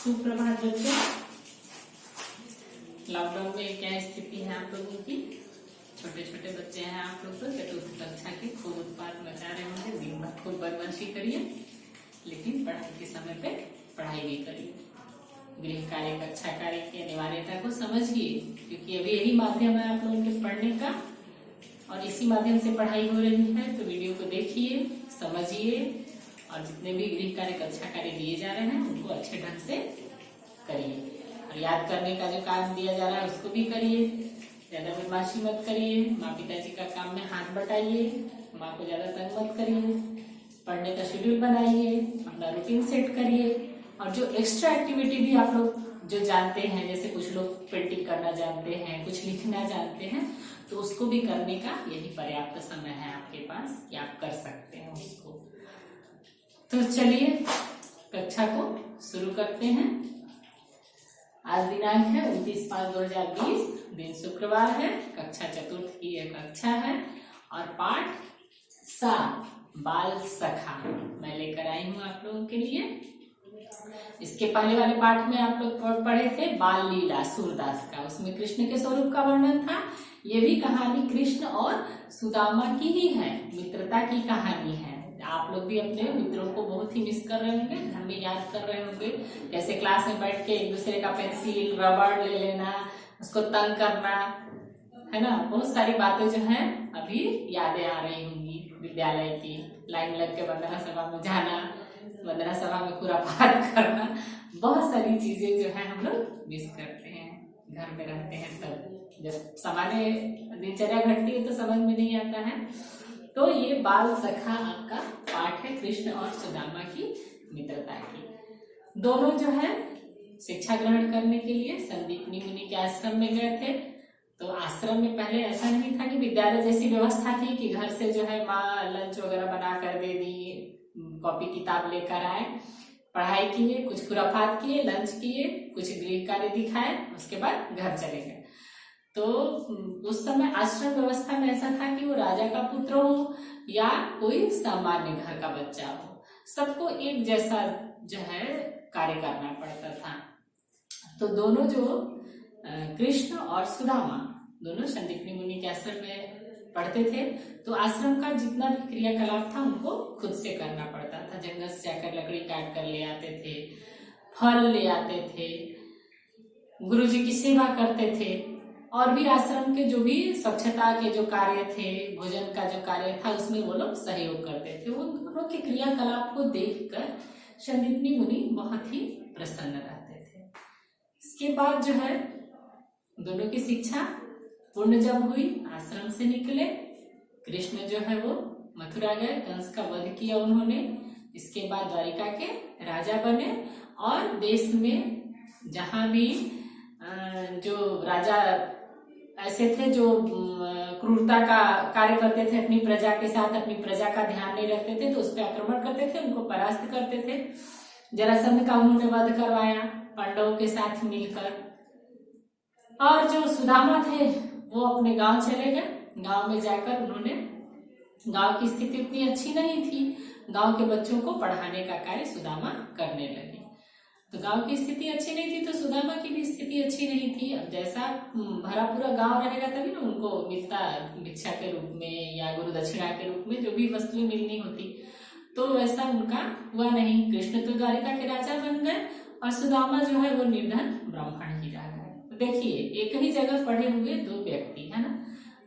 सुप्रभात बच्चों। लॉकडाउन में क्या स्थिति है आप लोगों की? छोटे छोटे बच्चे हैं आप लोग तो चतुर्थ कक्षा के, खूब उत्पात मचा रहे होंगे, दिन भर खूब बदमाशी करिए, लेकिन पढ़ाई के समय पे पढ़ाई भी करिए। गृह कार्य, कक्षा कार्य की अनिवार्यता को समझिए, क्योंकि अभी यही माध्यम है आप लोगों के पढ़ने का और इसी माध्यम से पढ़ाई हो रही है। तो वीडियो को देखिए, समझिए और जितने भी गृह कार्य, कक्षा कार्य दिए जा रहे हैं उनको अच्छे ढंग से करिए। और याद करने का जो काम दिया जा रहा है उसको भी करिए। ज्यादा बदमाशी मत करिए, माँ पिताजी का काम में हाथ बटाइए, माँ को ज्यादा तंग मत करिए, पढ़ने का शेड्यूल बनाइए, अपना रूटीन सेट करिए। और जो एक्स्ट्रा एक्टिविटी भी आप लोग जो जानते हैं, जैसे कुछ लोग पेंटिंग करना जानते हैं, कुछ लिखना जानते हैं, तो उसको भी करने का यही पर्याप्त समय है आपके पास कि आप कर सकते हैं उसको। तो चलिए कक्षा को शुरू करते हैं। आज दिनांक है 29/5/2020, दिन शुक्रवार है, कक्षा चतुर्थ की यह कक्षा है और पाठ 7 बाल सखा मैं लेकर आई हूँ आप लोगों के लिए। इसके पहले वाले पाठ में आप लोग पढ़े थे बाल लीला सूरदास का, उसमें कृष्ण के स्वरूप का वर्णन था। ये भी कहानी कृष्ण और सुदामा की ही है, मित्रता की कहानी है। आप लोग भी अपने मित्रों को बहुत ही मिस कर रहे होंगे, घर में याद कर रहे होंगे, कैसे क्लास में बैठ के एक दूसरे का पेंसिल रबड़ ले लेना, उसको तंग करना, है ना। बहुत सारी बातें जो हैं अभी यादें आ रही होंगी विद्यालय की। लाइन लग के वंदना सभा में जाना, वंदना सभा में खुरापात करना, बहुत सारी चीजें जो है हम लोग मिस करते हैं। घर में रहते हैं तब, जब सामान्य दिनचर्या घटती है तो समझ में नहीं आता है। तो ये बाल सखा आपका पाठ है, कृष्ण और सुदामा की मित्रता की। दोनों जो है शिक्षा ग्रहण करने के लिए संदीपनी मुनि के आश्रम में गए थे। तो आश्रम में पहले ऐसा नहीं था कि विद्यालय जैसी व्यवस्था थी कि घर से जो है माँ लंच वगैरह बना कर दे दी, कॉपी किताब लेकर आए, पढ़ाई किए, कुछ खुराफात किए, लंच किए, कुछ गृह कार्य दिखाए, उसके बाद घर चले गए। तो उस समय आश्रम व्यवस्था में ऐसा था कि वो राजा का पुत्र हो या कोई सामान्य घर का बच्चा हो, सबको एक जैसा जो है कार्य करना पड़ता था। तो दोनों जो कृष्ण और सुदामा दोनों संदीपनी मुनि के आश्रम में पढ़ते थे, तो आश्रम का जितना भी क्रियाकलाप था उनको खुद से करना पड़ता था। जंगल से जाकर लकड़ी काट कर ले आते थे, फल ले आते थे, गुरुजी की सेवा करते थे और भी आश्रम के जो भी स्वच्छता के जो कार्य थे, भोजन का जो कार्य था, उसमें वो लोग सहयोग करते थे। उन दोनों के क्रियाकलाप को देखकर संदीपनी मुनि बहुत ही प्रसन्न रहते थे। इसके बाद जो है दोनों की शिक्षा पूर्ण जब हुई, आश्रम से निकले, कृष्ण जो है वो मथुरा गए, कंस का वध किया उन्होंने। इसके बाद द्वारिका के राजा बने और देश में जहां भी जो राजा ऐसे थे जो क्रूरता का कार्य करते थे, अपनी प्रजा के साथ अपनी प्रजा का ध्यान नहीं रखते थे, तो उस पर आक्रमण करते थे, उनको परास्त करते थे। जरासंध का उन्होंने वध करवाया पांडवों के साथ मिलकर। और जो सुदामा थे वो अपने गांव चले गए। गांव में जाकर उन्होंने, गांव की स्थिति उतनी अच्छी नहीं थी, गांव के बच्चों को पढ़ाने का कार्य सुदामा करने लगे। तो गांव की स्थिति अच्छी नहीं थी तो सुदामा की भी स्थिति अच्छी नहीं थी। अब जैसा भरा पूरा गांव रहेगा तभी ना उनको मिलता भिक्षा के रूप में या गुरु दक्षिणा के रूप में जो भी वस्तुएं मिलनी होती, तो वैसा उनका हुआ नहीं। कृष्ण तो द्वारिका के राजा बन गए और सुदामा जो है वो निर्धन ब्राह्मण ही रह गए। तो देखिए एक ही जगह पढ़े हुए दो व्यक्ति है ना,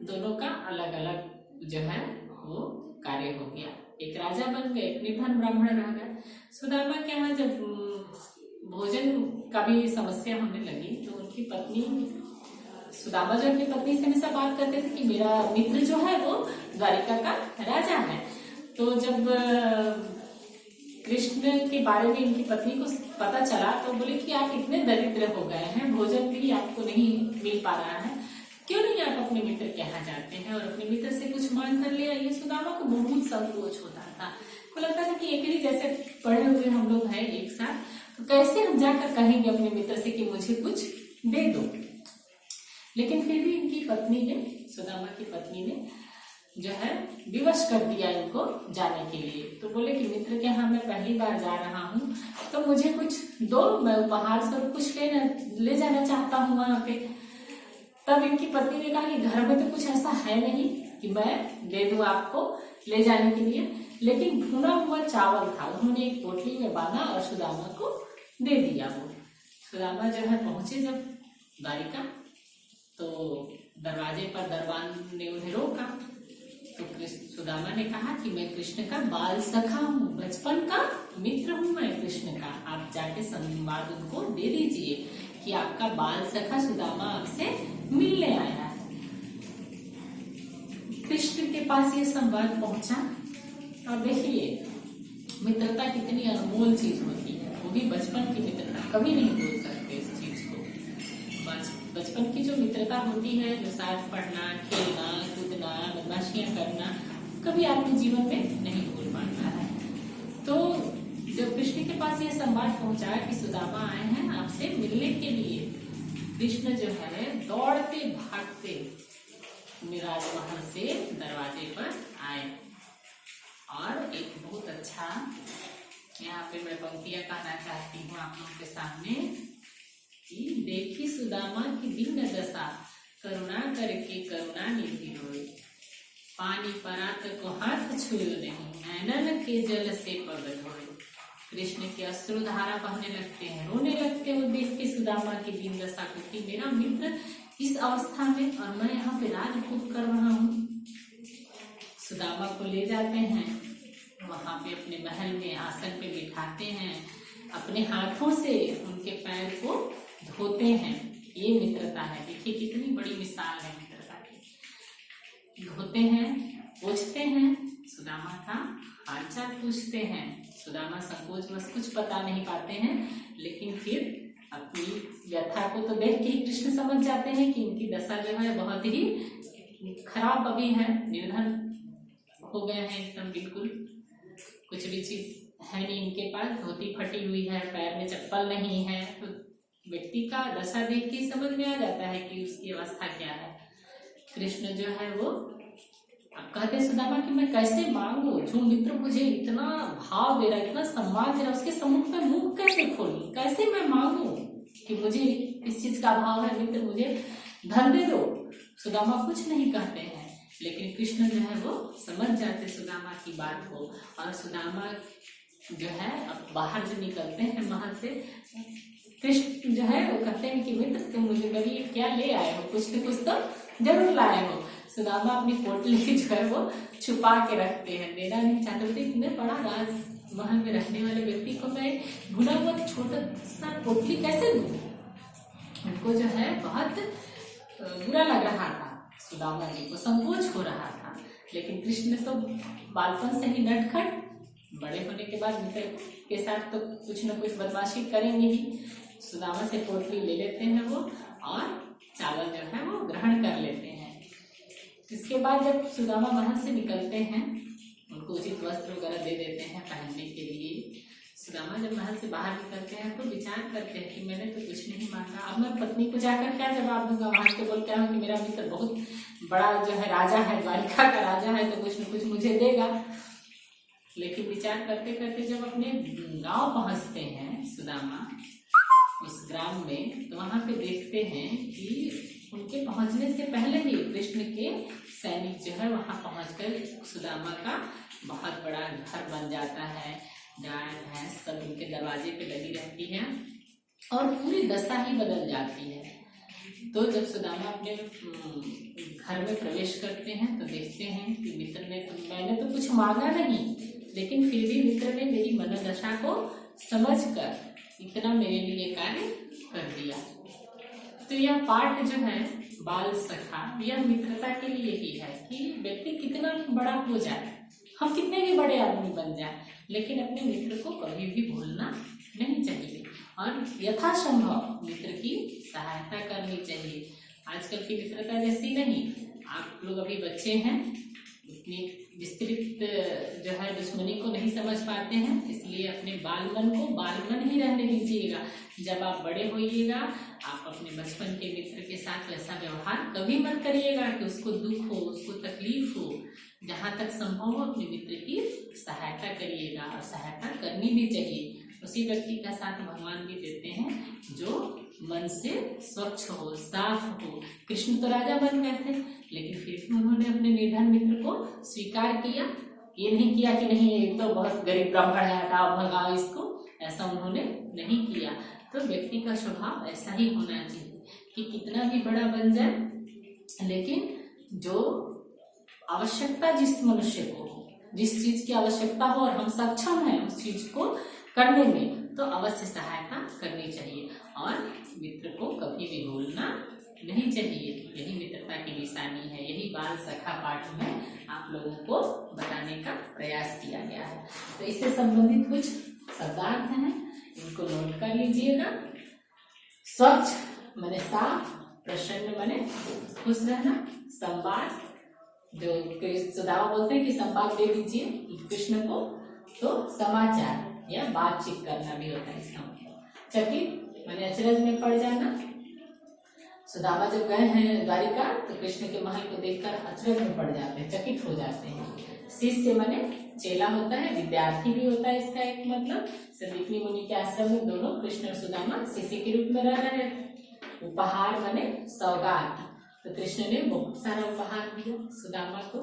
दोनों का अलग अलग जो है वो कार्य हो गया। एक राजा बन गए, एक निर्धन ब्राह्मण रह गए। सुदामा के यहाँ जब भोजन का भी समस्या होने लगी तो उनकी पत्नी, सुदामा जो अपनी पत्नी से हमेशा बात करते थे कि मेरा मित्र जो है वो द्वारिका का राजा है। तो जब कृष्ण के बारे में इनकी पत्नी को पता चला तो बोले कि आप इतने दरिद्र हो गए हैं, भोजन भी आपको नहीं मिल पा रहा है, क्यों नहीं आप अपने मित्र के यहाँ जाते हैं और अपने मित्र से कुछ मांग कर ले आइए। सुदामा को बहुत संकोच होता था, को लगता था कि एक ही जैसे पढ़े हुए हम लोग हैं एक साथ, तो कैसे हम जाकर कहेंगे अपने मित्र से कि मुझे कुछ दे दो। लेकिन फिर भी इनकी पत्नी ने, सुदामा की पत्नी ने जो है विवश कर दिया इनको जाने के लिए। तो बोले कि मित्र के यहाँ मैं पहली बार जा रहा हूँ, तो मुझे कुछ दो, मैं उपहार स्वरूप कुछ ले जाना चाहता हूँ वहां पे। तब इनकी पत्नी ने कहा कि घर में तो कुछ ऐसा है नहीं कि मैं दे दूं आपको ले जाने के लिए, लेकिन भुना हुआ चावल था, उन्होंने एक पोटली में बांधा और सुदामा को दे दिया। वो सुदामा जो है पहुंचे जब द्वारिका, तो दरवाजे पर दरबान ने उन्हें रोका। तो सुदामा ने कहा कि मैं कृष्ण का बाल सखा हूँ, बचपन का मित्र हूँ मैं कृष्ण का, आप जाके संवाद उनको दे दीजिए कि आपका बाल सखा सुदामा आपसे मिलने आया है। कृष्ण के पास ये संवाद पहुंचा, और देखिए मित्रता कितनी अनमोल चीज होती है, वो भी बचपन की मित्रता, कभी नहीं भूल सकते इस चीज को। बचपन की जो मित्रता होती है, जो साथ पढ़ना, खेलना, कूदना, बदमाशियां करना, कभी आपके जीवन में नहीं भूल पाता है। तो जब कृष्ण के पास ये संवाद पहुंचा कि सुदामा आए हैं आपसे मिलने के लिए, कृष्ण जो है दौड़ते भागते राजमहल से दरवाजे पर आए। और एक बहुत अच्छा यहाँ पे मैं पंक्तियां कहना चाहती हूँ आप लोगों के सामने कि देखी सुदामा की दीन दशा, करुणा करके करुणा निधि होए, पानी परात को हाथ छुयो नहीं, नैनन के जल से पवित्र होए। कृष्ण के अश्रुधारा बहने लगते हैं, रोने लगते हैं देख के सुदामा की दीन दशा को कि मेरा मित्र इस अवस्था में और मैं यहाँ पे राजपूत कर रहा हूँ। सुदामा को ले जाते हैं, वहां पे अपने महल में आसन पे बिठाते हैं, अपने हाथों से उनके पैर को धोते हैं। ये मित्रता है, देखिए कितनी बड़ी मिसाल है मित्रता की। धोते हैं, पूछते हैं, सुदामा का हालचाल पूछते हैं। सुदामा संकोच बस कुछ पता नहीं पाते हैं, लेकिन फिर अपनी व्यथा को तो देख के ही कृष्ण समझ जाते हैं कि इनकी दशा जो है बहुत ही खराब अभी है, निर्धन हो गए हैं एकदम, बिल्कुल कुछ भी चीज है नहीं इनके पास, धोती फटी हुई है, पैर में चप्पल नहीं है। तो व्यक्ति का दशा देख के ही समझ में आ जाता है कि उसकी अवस्था क्या है। कृष्ण जो है वो अब कहते सुदामा कि मैं कैसे मांगू, जो मित्र मुझे इतना भाव दे रहा है, इतना सम्मान दे रहा है, उसके सम्मुख में मुंह कैसे खोलूं, कैसे मैं मांगू कि मुझे इस चीज का भाव है, मित्र मुझे धन दे दो। सुदामा कुछ नहीं कहते हैं, लेकिन कृष्ण जो है वो समझ जाते सुदामा की बात को। और सुदामा जो है अब बाहर जो निकलते हैं महल से, कृष्ण जो है वो कहते हैं कि मित्र तुम मुझे मेरे लिए क्या ले आए हो, कुछ न कुछ तो जरूर लाए हो। सुदामा अपनी पोटली जो है वो छुपा के रखते हैं, देना नहीं चाहते थे। इतने बड़ा राजमहल में रहने वाले व्यक्ति को मैं भुना हुआ छोटा सा पोटली कैसे दूं? उनको जो है बहुत बुरा लग रहा था, सुदामा जी को संकोच हो रहा था। लेकिन कृष्ण तो बालपन से ही नटखट, बड़े होने के बाद मित्र के साथ तो कुछ न कुछ बदमाशी करेंगे ही। सुदामा से पोटली ले लेते हैं वो, और चावल जो है वो ग्रहण कर लेते हैं। इसके बाद जब सुदामा महल से निकलते हैं, उनको उचित वस्त्र वगैरह दे देते हैं पहनने के लिए। सुदामा जब महल से बाहर निकलते हैं तो विचार करते हैं कि मैंने तो कुछ नहीं मांगा, अब मैं पत्नी को जाकर क्या जवाब दूंगा। वहां से बोल क्या हूँ कि मेरा मित्र बहुत बड़ा जो है राजा है, द्वारिका का राजा है, तो कुछ न कुछ मुझे देगा। लेकिन विचार करते करते जब अपने गांव पहुंचते हैं सुदामा उस ग्राम में, तो वहां पे देखते हैं कि उनके पहुंचने से पहले ही कृष्ण के सैनिक जो है वहां पहुंचकर सुदामा का बहुत बड़ा घर बन जाता है। गाय भैंस सब उनके दरवाजे पे लगी रहती है और पूरी दशा ही बदल जाती है। तो जब सुदामा अपने घर में प्रवेश करते हैं तो देखते हैं कि मित्र ने मैंने तो कुछ मांगा नहीं, लेकिन फिर भी मित्र ने मेरी मनोदशा को समझकर इतना मेरे लिए कार्य कर दिया। तो यह पाठ जो है बाल सखा, यह मित्रता के लिए ही है कि व्यक्ति कितना बड़ा हो जाए, हम कितने भी बड़े आदमी बन जाए, लेकिन अपने मित्र को कभी भी भूलना नहीं चाहिए और यथासंभव मित्र की सहायता करनी चाहिए। आजकल की मित्रता जैसी नहीं, आप लोग अभी बच्चे हैं, इतनी विस्तृत जो है दुश्मनी को नहीं समझ पाते हैं, इसलिए अपने बालमन को बालमन ही रहने दीजिएगा। जब आप बड़े होइएगा, आप अपने बचपन के मित्र के साथ वैसा व्यवहार कभी मत करिएगा कि उसको दुख हो, उसको तकलीफ हो। जहाँ तक संभव हो अपने मित्र की सहायता करिएगा, और सहायता करनी भी चाहिए। उसी व्यक्ति का साथ भगवान भी देते हैं जो मन से स्वच्छ हो, साफ हो। कृष्ण तो राजा बन गए थे, लेकिन फिर भी उन्होंने अपने निर्धन मित्र को स्वीकार किया। ये नहीं किया कि नहीं ये तो बहुत गरीब ब्राह्मण है, हटाओ भगाओ इसको, ऐसा उन्होंने नहीं किया। तो व्यक्ति का स्वभाव ऐसा ही होना चाहिए कि कितना भी बड़ा बन जाए, लेकिन जो आवश्यकता जिस मनुष्य को, जिस चीज की आवश्यकता हो और हम सक्षम हैं उस चीज को करने में, तो अवश्य सहायता करनी चाहिए। और मित्र को कभी भी भूलना नहीं चाहिए। यही मित्रता की निशानी है। यही बाल सखा पाठ में आप लोगों को बताने का प्रयास किया गया है। तो इससे संबंधित कुछ शब्दार्थ हैं, इनको नोट कर लीजिएगा। स्वच्छ माने साफ, प्रसन्न माने खुश रहना, संवाद, जो सुदामा बोलते हैं कि संवाद दे दीजिए कृष्ण को, तो समाचार या बातचीत करना भी होता है इसका मतलब। चकित माने अचरज में पड़ जाना। सुदामा जब गए हैं द्वारिका तो कृष्ण के महल को देखकर अचरज में पड़ जाते हैं, चकित हो जाते हैं। शिष्य माने चेला होता है, विद्यार्थी भी होता है इसका एक मतलब। संदीपनी मुनि के आश्रम में दोनों कृष्ण और सुदामा शिष्य के रूप में रह रहे हैं। उपहार माने सौगात, तो कृष्ण ने बहुत सारा उपहार दिया सुदामा को।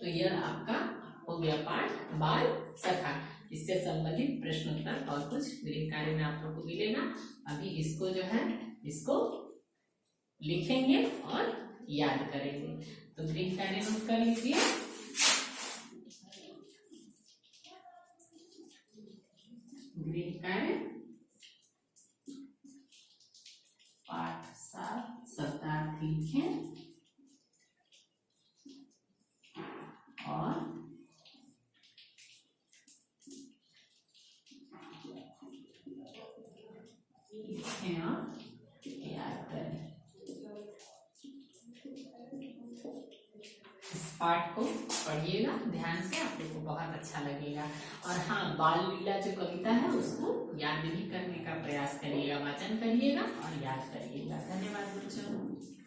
तो यह आपका हो गया पाठ बाल सखा। इससे संबंधित प्रश्नोत्तर और कुछ गृह कार्य में आप लोग को मिलेगा। अभी इसको जो है इसको लिखेंगे और याद करेंगे। तो गृह कार्य नोट कर लीजिए। गृह कार्य पाठ 7 शब्दार्थ लिखें और याद करें। इस पाठ को पढ़िएगा ध्यान से, आप लोग को बहुत अच्छा लगेगा। और हाँ, बाल लीला जो कविता है उसको याद भी करने का प्रयास करिएगा, वाचन करिएगा और याद करिएगा। धन्यवाद बच्चों।